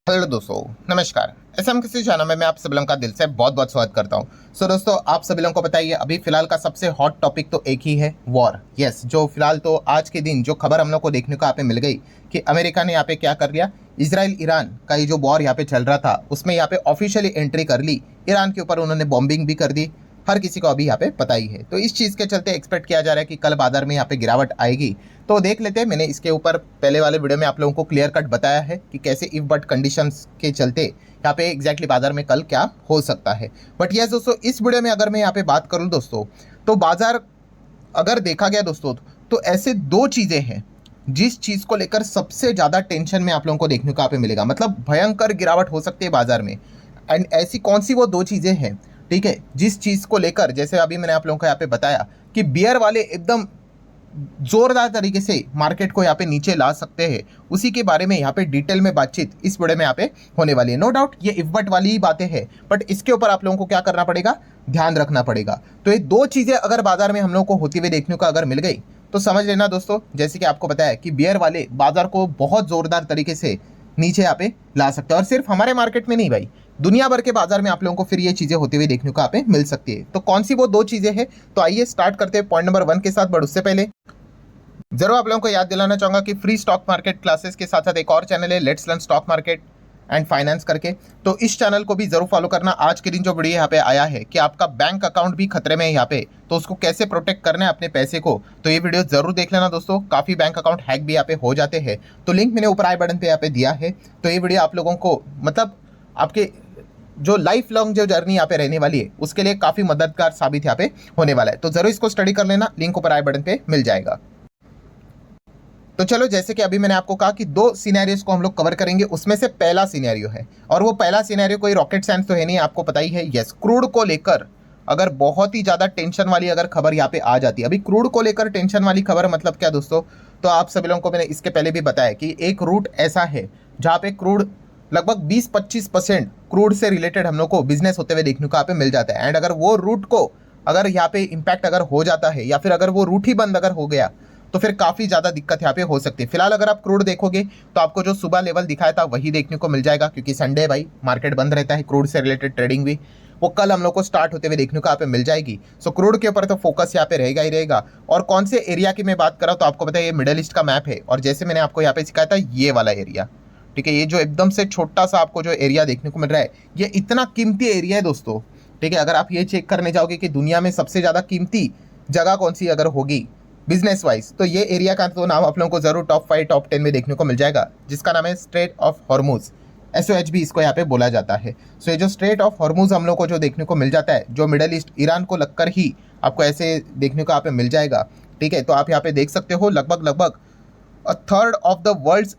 Hello दोस्तों, नमस्कार। SM किसी चैनल में मैं आप सभी लोगों का दिल से बहुत बहुत स्वागत करता हूं। दोस्तों, आप सभी लोगों को बताइए, अभी फिलहाल का सबसे हॉट टॉपिक तो एक ही है, वॉर। यस, जो फिलहाल तो आज के दिन जो खबर हम लोग को देखने को यहाँ पे मिल गई कि अमेरिका ने यहाँ पे क्या कर लिया, इसराइल ईरान का ये जो वॉर यहाँ पे चल रहा था उसमें यहाँ पे ऑफिशियली एंट्री कर ली। ईरान के ऊपर उन्होंने बॉम्बिंग भी कर दी। हर किसी को अभी यहाँ पे पता ही है। तो इस चीज़ के चलते एक्सपेक्ट किया जा रहा है कि कल बाजार में यहाँ पे गिरावट आएगी। तो देख लेते हैं। मैंने इसके ऊपर पहले वाले वीडियो में आप लोगों को क्लियर कट बताया है कि कैसे इफ बट कंडीशंस के चलते यहाँ पे एग्जैक्टली बाजार में कल क्या हो सकता है। बट यस दोस्तों, इस वीडियो में अगर मैं यहाँ पे बात करूँ दोस्तों, तो बाजार अगर देखा गया दोस्तों तो ऐसे दो चीज़ें हैं जिस चीज़ को लेकर सबसे ज़्यादा टेंशन में आप लोगों को देखने को यहाँ पे मिलेगा, मतलब भयंकर गिरावट हो सकती है बाजार में। एंड ऐसी कौन सी वो दो चीज़ें हैं, ठीक है, जिस चीज़ को लेकर जैसे अभी मैंने आप लोगों को यहाँ पे बताया कि बियर वाले एकदम जोरदार तरीके से मार्केट को यहाँ पे नीचे ला सकते हैं, उसी के बारे में यहाँ पे डिटेल में बातचीत इस वीडियो में यहाँ पे होने वाली है। नो डाउट ये इफ बट वाली ही बातें हैं, बट इसके ऊपर आप लोगों को क्या करना पड़ेगा, ध्यान रखना पड़ेगा। तो ये दो चीज़ें अगर बाजार में हम लोगों को होती हुई देखने को अगर मिल गई तो समझ लेना दोस्तों, जैसे कि आपको बताया कि बियर वाले बाजार को बहुत जोरदार तरीके से नीचे यहाँ पे ला सकते हैं। और सिर्फ हमारे मार्केट में नहीं भाई, दुनिया भर के बाजार में आप लोगों को फिर ये चीज़ें होती हुई देखने को यहाँ पे मिल सकती है। तो कौन सी वो दो चीज़ें हैं, तो आइए स्टार्ट करते हैं पॉइंट नंबर 1 के साथ। बट उससे पहले जरूर आप लोगों को याद दिलाना चाहूंगा कि फ्री स्टॉक मार्केट क्लासेस के साथ साथ एक और चैनल है, let's learn stock market and finance करके। तो इस चैनल को भी जरूर फॉलो करना। आज के दिन जो वीडियो यहाँ पे आया है कि आपका बैंक अकाउंट भी खतरे में है यहाँ पे, तो उसको कैसे प्रोटेक्ट करना है अपने पैसे को, तो ये वीडियो जरूर देख लेना दोस्तों। काफ़ी बैंक अकाउंट हैक भी यहाँ पे हो जाते हैं, तो लिंक मैंने ऊपर आई बटन पे यहाँ पे दिया है। तो ये वीडियो आप लोगों को मतलब आपके जो लाइफ लॉन्ग जो जर्नी यहाँ पे रहने वाली है उसके लिए काफ़ी मददगार साबित यहाँ पे होने वाला है। तो जरूर इसको स्टडी कर लेना, लिंक ऊपर आई बटन पे मिल जाएगा। तो चलो, जैसे कि अभी मैंने आपको कहा कि दो सिनेरियोस को हम लोग कवर करेंगे, उसमें से पहला सिनेरियो है, और वो पहला सिनेरियो कोई रॉकेट साइंस तो है नहीं, आपको पता ही है। यस, क्रूड को लेकर अगर बहुत ही ज़्यादा टेंशन वाली अगर खबर यहाँ पे आ जाती है, अभी क्रूड को लेकर टेंशन वाली खबर मतलब क्या दोस्तों, तो आप सभी लोगों को मैंने इसके पहले भी बताया कि एक रूट ऐसा है जहाँ पे क्रूड लगभग 20-25% क्रूड से रिलेटेड हम लोग को बिजनेस होते हुए देखने को यहाँ पे मिल जाता है। एंड अगर वो रूट को अगर यहाँ पे इम्पैक्ट अगर हो जाता है, या फिर अगर वो रूट ही बंद अगर हो गया, तो फिर काफ़ी ज़्यादा दिक्कत यहाँ पे हो सकती है। फिलहाल अगर आप क्रूड देखोगे तो आपको जो सुबह लेवल दिखाया था वही देखने को मिल जाएगा, क्योंकि संडे भाई मार्केट बंद रहता है, क्रूड से रिलेटेड ट्रेडिंग भी वो कल हम लोग को स्टार्ट होते हुए देखने को यहाँ पे मिल जाएगी। सो क्रूड के ऊपर तो फोकस यहाँ पे रहेगा ही रहेगा। और कौन से एरिया की मैं बात कर रहा हूँ, तो आपको पता है ये मिडल ईस्ट का मैप है, और जैसे मैंने आपको यहाँ पे सिखाया था ये वाला एरिया, ठीक है, ये जो एकदम से छोटा सा आपको जो एरिया देखने को मिल रहा है, ये इतना कीमती एरिया है दोस्तों, ठीक है। अगर आप ये चेक करने जाओगे कि दुनिया में सबसे ज़्यादा कीमती जगह कौन सी अगर होगी बिजनेस वाइज, तो ये एरिया का तो नाम आप लोगों को जरूर टॉप 5 टॉप 10 में देखने को मिल जाएगा, जिसका नाम है स्ट्रेट ऑफ हॉर्मुज, SOH भी इसको यहाँ पे बोला जाता है। सो ये जो स्ट्रेट ऑफ हॉर्मुज हम लोग को जो देखने को मिल जाता है, जो मिडल ईस्ट ईरान को लगकर ही आपको ऐसे देखने को यहाँ पे मिल जाएगा, ठीक है। तो आप यहाँ पे देख सकते हो लगभग लगभग 1/3 of the world's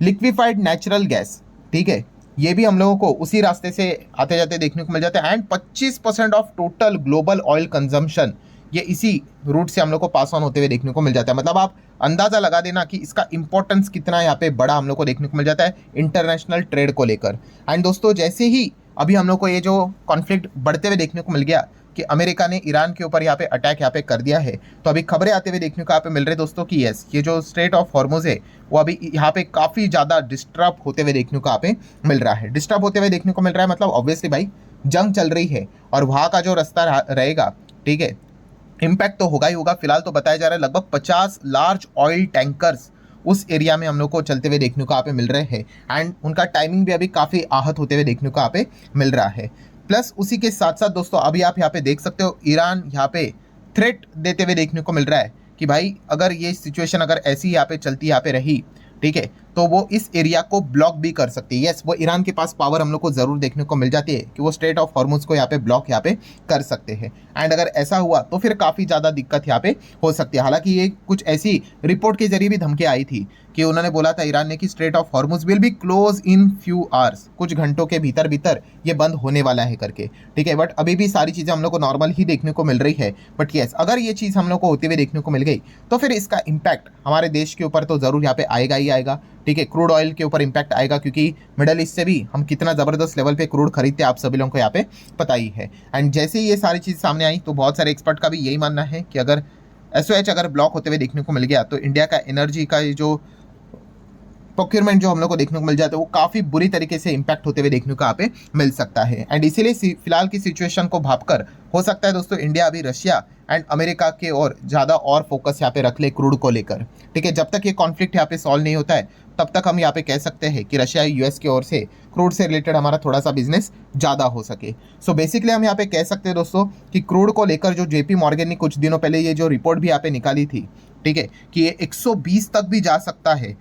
liquefied natural gas, ठीक है, ये भी हम लोगों को उसी रास्ते से आते जाते देखने को मिल जाता है। And 25% of total global oil consumption ये इसी रूट से हम लोग को पास ऑन होते हुए देखने को मिल जाता है। मतलब आप अंदाज़ा लगा देना कि इसका इंपॉर्टेंस कितना यहाँ पे बड़ा हम लोग को देखने को मिल जाता है इंटरनेशनल ट्रेड को लेकर। एंड दोस्तों, जैसे ही अभी हम लोग को ये जो कॉन्फ्लिक्ट बढ़ते हुए देखने को मिल गया कि अमेरिका ने ईरान के ऊपर यहाँ पे अटैक यहाँ पे कर दिया है, तो अभी खबरें आते हुए देखने को यहाँ पे मिल रहे दोस्तों कि यस, ये जो स्ट्रेट ऑफ हॉर्मुज है वो अभी यहाँ पे काफ़ी ज़्यादा डिस्टर्ब होते हुए देखने को यहाँ पे मिल रहा है। डिस्टर्ब होते हुए देखने को मिल रहा है मतलब ऑब्वियसली भाई जंग चल रही है, और वहाँ का जो रास्ता रहेगा, ठीक है, इम्पैक्ट तो होगा ही होगा। फिलहाल तो बताया जा रहा है लगभग 50 लार्ज ऑयल टैंकर्स उस एरिया में हम लोग को चलते हुए देखने को यहाँ पे मिल रहे हैं। एंड उनका टाइमिंग भी अभी काफ़ी आहत होते हुए देखने को यहाँ पे मिल रहा है। प्लस उसी के साथ साथ दोस्तों अभी आप यहाँ पे देख सकते हो ईरान यहाँ पे थ्रेट देते हुए देखने को मिल रहा है कि भाई अगर ये सिचुएशन अगर ऐसी यहाँ पे चलती यहाँ पे रही, ठीक है, तो वो इस एरिया को ब्लॉक भी कर सकती है। यस, वो ईरान के पास पावर हम लोग को ज़रूर देखने को मिल जाती है कि वो स्ट्रेट ऑफ हॉर्मुज को यहाँ पे ब्लॉक यहाँ पे कर सकते हैं। एंड अगर ऐसा हुआ तो फिर काफ़ी ज़्यादा दिक्कत यहाँ पे हो सकती है। हालांकि ये कुछ ऐसी रिपोर्ट के जरिए भी धमकियाँ आई थी कि उन्होंने बोला था ईरान ने कि straight of Hormuz will be close in few hours, कुछ घंटों के भीतर भीतर ये बंद होने वाला है करके, ठीक है। बट अभी भी सारी चीज़ें हम लोग को नॉर्मल ही देखने को मिल रही है। बट येस, अगर ये चीज़ हम लोग को होते हुए देखने को मिल गई तो फिर इसका इम्पैक्ट हमारे देश के ऊपर तो ज़रूर यहाँ पे आएगा ही आएगा, ठीक है। क्रूड ऑयल के ऊपर इम्पैक्ट आएगा, क्योंकि मिडल ईस्ट से भी हम कितना ज़बरदस्त लेवल पे क्रूड खरीदते हैं आप सभी लोगों को यहाँ पे पता ही है। एंड जैसे ही ये सारी चीज़ सामने आई तो बहुत सारे एक्सपर्ट का भी यही मानना है कि अगर SOH अगर ब्लॉक होते हुए देखने को मिल गया तो इंडिया का एनर्जी का जो प्रोक्योरमेंट जो हम लोग को देखने को मिल जाता है वो काफ़ी बुरी तरीके से इंपैक्ट होते हुए देखने को यहाँ पे मिल सकता है। एंड इसीलिए फिलहाल की सिचुएशन को भांपकर हो सकता है दोस्तों इंडिया अभी रशिया एंड अमेरिका के और ज़्यादा और फोकस यहाँ पे रख ले क्रूड को लेकर। ठीक है, जब तक ये कॉन्फ्लिक्ट यहाँ पे सॉल्व नहीं होता है तब तक हम यहाँ पे कह सकते हैं कि रशिया यूएस की ओर से क्रूड से रिलेटेड हमारा थोड़ा सा बिजनेस ज़्यादा हो सके। सो बेसिकली हम यहाँ पे कह सकते हैं दोस्तों कि क्रूड को लेकर जो जेपी मॉर्गन ने कुछ दिनों पहले ये जो रिपोर्ट भी यहाँ पे निकाली थी, ठीक है, कि ये 120 तक भी जा सकता है।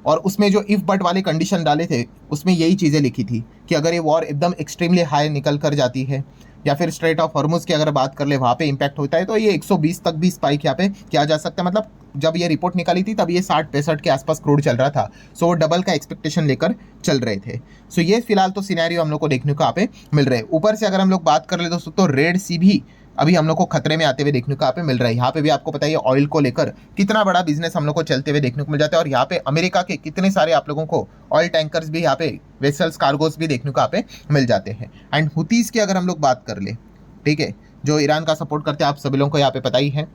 और उसमें जो इफ बट वाले कंडीशन डाले थे उसमें यही चीज़ें लिखी थी कि अगर ये वॉर एकदम एक्सट्रीमली हाई निकल कर जाती है या फिर स्ट्रेट ऑफ हॉर्मुज की अगर बात कर ले वहाँ पे इंपैक्ट होता है तो ये 120 तक भी स्पाइक यहाँ पे किया जा सकता है। मतलब जब ये रिपोर्ट निकाली थी तब ये 60-65 के आसपास क्रूड चल रहा था। सो वो डबल का एक्सपेक्टेशन लेकर चल रहे थे। सो ये फिलहाल तो सिनेरियो हम लोग को देखने को यहाँ पे मिल रहा है। ऊपर से अगर हम लोग बात कर ले दोस्तों तो रेड सी भी अभी हम लोग को खतरे में आते हुए देखने को यहाँ पे मिल रहा है। यहाँ पे भी आपको पता है ऑयल को लेकर कितना बड़ा बिजनेस हम लोग को चलते हुए देखने को मिल जाता है। और यहाँ पे अमेरिका के कितने सारे आप लोगों को ऑयल टैंकर्स भी यहाँ पे वेसल्स कार्गोस भी देखने को यहाँ पे मिल जाते हैं। एंड हुतीज की अगर हम लोग बात कर ले, ठीक है, जो ईरान का सपोर्ट करते हैं आप सभी लोगों को यहाँ पे पता ही है।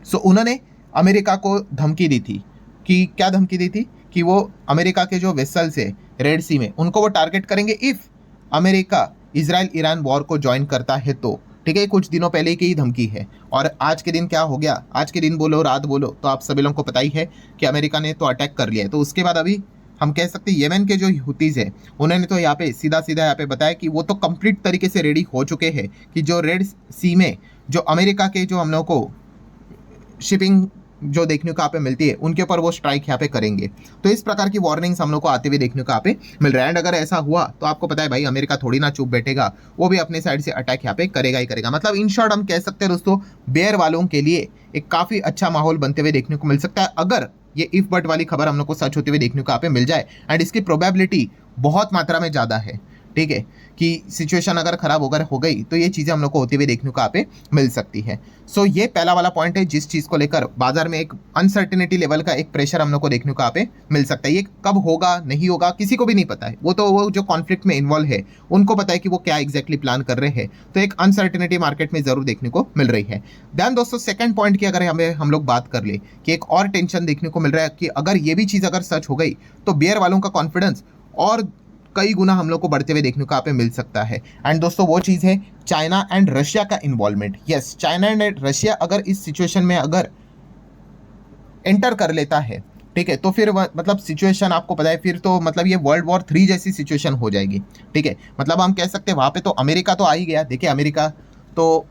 सो उन्होंने अमेरिका को धमकी दी थी कि क्या धमकी दी थी कि वो अमेरिका के जो वेसल्स है रेड सी में उनको वो टारगेट करेंगे if America Israel Iran war को ज्वाइन करता है तो। ठीक है, कुछ दिनों पहले की ही धमकी है। और आज के दिन क्या हो गया, आज के दिन बोलो रात बोलो तो आप सभी लोगों को पता ही है कि अमेरिका ने तो अटैक कर लिया है। तो उसके बाद अभी हम कह सकते हैं येमेन के जो हुतीज है उन्होंने तो यहाँ पे सीधा सीधा यहाँ पे बताया कि वो तो कंप्लीट तरीके से रेडी हो चुके हैं कि जो रेड सी में जो अमेरिका के जो हम लोग को शिपिंग जो देखने को यहाँ पे मिलती है उनके ऊपर वो स्ट्राइक यहाँ पे करेंगे। तो इस प्रकार की वार्निंग्स हम लोग को आते हुए देखने को यहाँ पे मिल रहा है। एंड अगर ऐसा हुआ तो आपको पता है भाई अमेरिका थोड़ी ना चुप बैठेगा, वो भी अपने साइड से अटैक यहाँ पे करेगा ही करेगा। मतलब इन शॉर्ट हम कह सकते हैं दोस्तों बेयर वालों के लिए एक काफ़ी अच्छा माहौल बनते हुए देखने को मिल सकता है अगर ये इफ बट वाली खबर हम लोग को सच होते हुए देखने को यहाँ पे मिल जाए। एंड इसकी प्रोबेबिलिटी बहुत मात्रा में ज़्यादा है, ठीक है, कि सिचुएशन अगर खराब अगर हो गई तो ये चीज़ें हम लोग को होते हुए देखने को यहाँ पे मिल सकती है। सो ये पहला वाला पॉइंट है जिस चीज़ को लेकर बाजार में एक अनसर्टेनिटी लेवल का एक प्रेशर हम लोग को देखने को यहाँ पे मिल सकता है। ये कब होगा नहीं होगा किसी को भी नहीं पता है, वो जो कॉन्फ्लिक्ट में इन्वॉल्व है उनको पता है कि वो क्या एग्जैक्टली प्लान कर रहे हैं। तो एक अनसर्टेनिटी मार्केट में जरूर देखने को मिल रही है। ध्यान दोस्तों सेकंड पॉइंट की अगर हम लोग बात कर ले कि एक और टेंशन देखने को मिल रहा है कि अगर ये भी चीज़ अगर सच हो गई तो बेयर वालों का कॉन्फिडेंस और कई गुना हम लोग को बढ़ते हुए देखने को यहाँ पे मिल सकता है। एंड दोस्तों वो चीज़ है चाइना एंड रशिया का involvement. Yes, China and Russia अगर इस सिचुएशन में अगर एंटर कर लेता है, ठीक है, तो फिर मतलब सिचुएशन आपको पता है फिर तो मतलब ये वर्ल्ड वॉर 3 जैसी सिचुएशन हो जाएगी। ठीक है, मतलब हम कह सकते हैं वहाँ पे तो अमेरिका तो आ ही गया। देखिए अमेरिका तो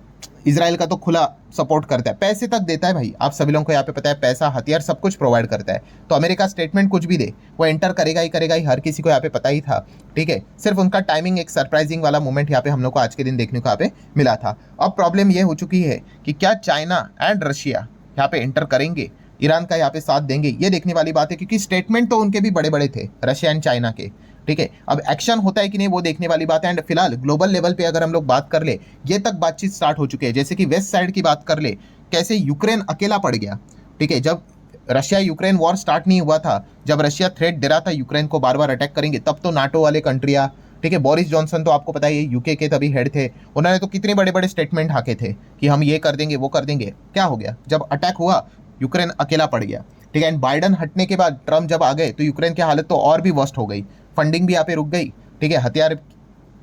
इजराइल का तो खुला सपोर्ट करता है, पैसे तक देता है भाई, आप सभी लोगों को यहाँ पे पता है, पैसा हथियार सब कुछ प्रोवाइड करता है। तो अमेरिका स्टेटमेंट कुछ भी दे वो एंटर करेगा ही, हर किसी को यहाँ पे पता ही था। ठीक है, सिर्फ उनका टाइमिंग एक सरप्राइजिंग वाला मोमेंट यहाँ पे हम लोग को आज के दिन देखने को यहाँ पे मिला था। अब प्रॉब्लम ये हो चुकी है कि क्या चाइना एंड रशिया यहाँ पे एंटर करेंगे, ईरान का यहाँ पे साथ देंगे, ये देखने वाली बात है क्योंकि स्टेटमेंट तो उनके भी बड़े बड़े थे रशिया एंड चाइना के। ठीक है, अब एक्शन होता है कि नहीं वो देखने वाली बात है। एंड फिलहाल ग्लोबल लेवल पे अगर हम लोग बात कर ले ये तक बातचीत स्टार्ट हो चुकी है। जैसे कि वेस्ट साइड की बात कर ले, कैसे यूक्रेन अकेला पड़ गया। ठीक है, जब रशिया यूक्रेन वॉर स्टार्ट नहीं हुआ था, जब रशिया थ्रेट दे रहा था यूक्रेन को बार बार अटैक करेंगे, तब तो नाटो वाले कंट्रियाँ, ठीक है, बोरिस जॉनसन तो आपको पता है यूके के तभी हेड थे, उन्होंने तो कितने बड़े बड़े स्टेटमेंट हाके थे कि हम ये कर देंगे वो कर देंगे। क्या हो गया, जब अटैक हुआ यूक्रेन अकेला पड़ गया। ठीक है, एंड बाइडन हटने के बाद ट्रम्प जब आ गए तो यूक्रेन की हालत तो और भी वर्स्ट हो गई, फंडिंग भी यहाँ पे रुक गई। ठीक है, हथियार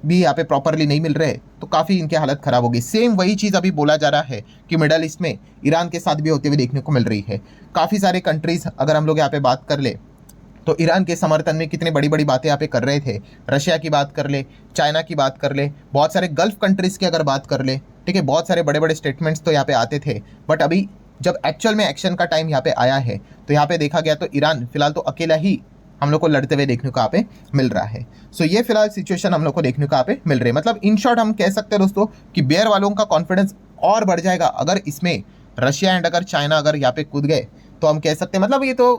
भी यहाँ पे प्रॉपरली नहीं मिल रहे, तो काफ़ी इनकी हालत खराब हो गई। सेम वही चीज़ अभी बोला जा रहा है कि मिडल ईस्ट में ईरान के साथ भी होते हुए देखने को मिल रही है। काफ़ी सारे कंट्रीज़ अगर हम लोग यहाँ पे बात कर ले तो ईरान के समर्थन में कितनी बड़ी बड़ी बातें यहाँ पे कर रहे थे। रशिया की बात कर ले, चाइना की बात कर ले, बहुत सारे गल्फ कंट्रीज़ की अगर बात कर ले, ठीक है, बहुत सारे बड़े बड़े स्टेटमेंट्स तो यहाँ पे आते थे। बट अभी जब एक्चुअल में एक्शन का टाइम यहाँ पे आया है तो यहाँ पे देखा गया तो ईरान फिलहाल तो अकेला ही हम लोग को लड़ते हुए देखने को यहाँ पे मिल रहा है। सो ये फिलहाल सिचुएशन हम लोग को देखने को यहाँ पे मिल रही है। मतलब इन शॉर्ट हम कह सकते हैं दोस्तों कि बेयर वालों का कॉन्फिडेंस और बढ़ जाएगा अगर इसमें रशिया एंड अगर चाइना अगर यहाँ पे कूद गए तो हम कह सकते हैं, मतलब ये तो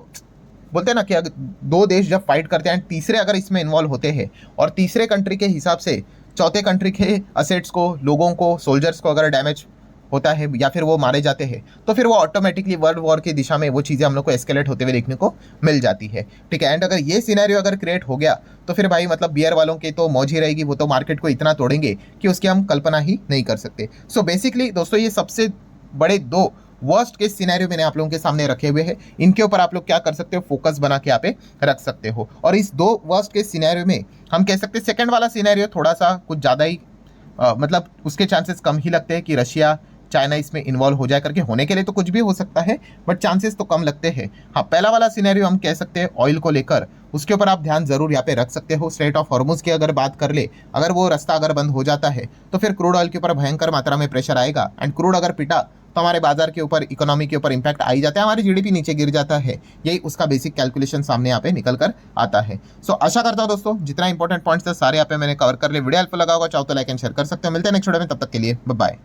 बोलते हैं ना कि अगर 2 देश जब फाइट करते हैं तीसरे अगर इसमें इन्वॉल्व होते हैं और तीसरे कंट्री के हिसाब से चौथे कंट्री के असेट्स को, लोगों को, सोल्जर्स को अगर डैमेज होता है या फिर वो मारे जाते हैं तो फिर वो ऑटोमेटिकली वर्ल्ड वॉर की दिशा में वो चीज़ें हम लोग को एस्केलेट होते हुए देखने को मिल जाती है। ठीक है, एंड अगर ये सिनेरियो अगर क्रिएट हो गया तो फिर भाई मतलब बियर वालों की तो मौज ही रहेगी, वो तो मार्केट को इतना तोड़ेंगे कि उसकी हम कल्पना ही नहीं कर सकते। सो बेसिकली दोस्तों ये सबसे बड़े 2 वर्स्ट केस सिनेरियो मैंने आप लोगों के सामने रखे हुए हैं, इनके ऊपर आप लोग क्या कर सकते हो, फोकस बना के यहाँ पे रख सकते हो। और इस दो वर्स्ट केस सिनेरियो में हम कह सकते हैं सेकंड वाला सिनेरियो थोड़ा सा कुछ ज़्यादा ही मतलब उसके चांसेस कम ही लगते हैं कि रशिया चाइना इसमें इन्वॉल्व हो जाए करके। होने के लिए तो कुछ भी हो सकता है बट चांसेस तो कम लगते हैं। हाँ, पहला वाला सिनेरियो हम कह सकते हैं ऑयल को लेकर, उसके ऊपर आप ध्यान जरूर यहाँ पे रख सकते हो। स्ट्रेट ऑफ हॉर्मुज की अगर बात कर ले, अगर वो रास्ता अगर बंद हो जाता है तो फिर क्रूड ऑयल के ऊपर भयंकर मात्रा में प्रेशर आएगा, एंड क्रूड अगर पिटा तो हमारे बाजार के ऊपर, इकोनॉमी के ऊपर इंपैक्ट आ ही जाता है, हमारी जीडीपी नीचे गिर जाता है। यही उसका बेसिक कैलकुलेशन सामने यहाँ पे निकल कर आता है। सो आशा करता हूँ दोस्तों जितना इंपॉर्टेंट पॉइंट्स थे सारे यहाँ पे मैंने कवर कर लिए। वीडियो हेल्पफुल लगा होगा, चाहो तो लाइक एंड शेयर कर सकते हो। मिलते हैं नेक्स्ट वीडियो में, तब तक के लिए बाय बाय।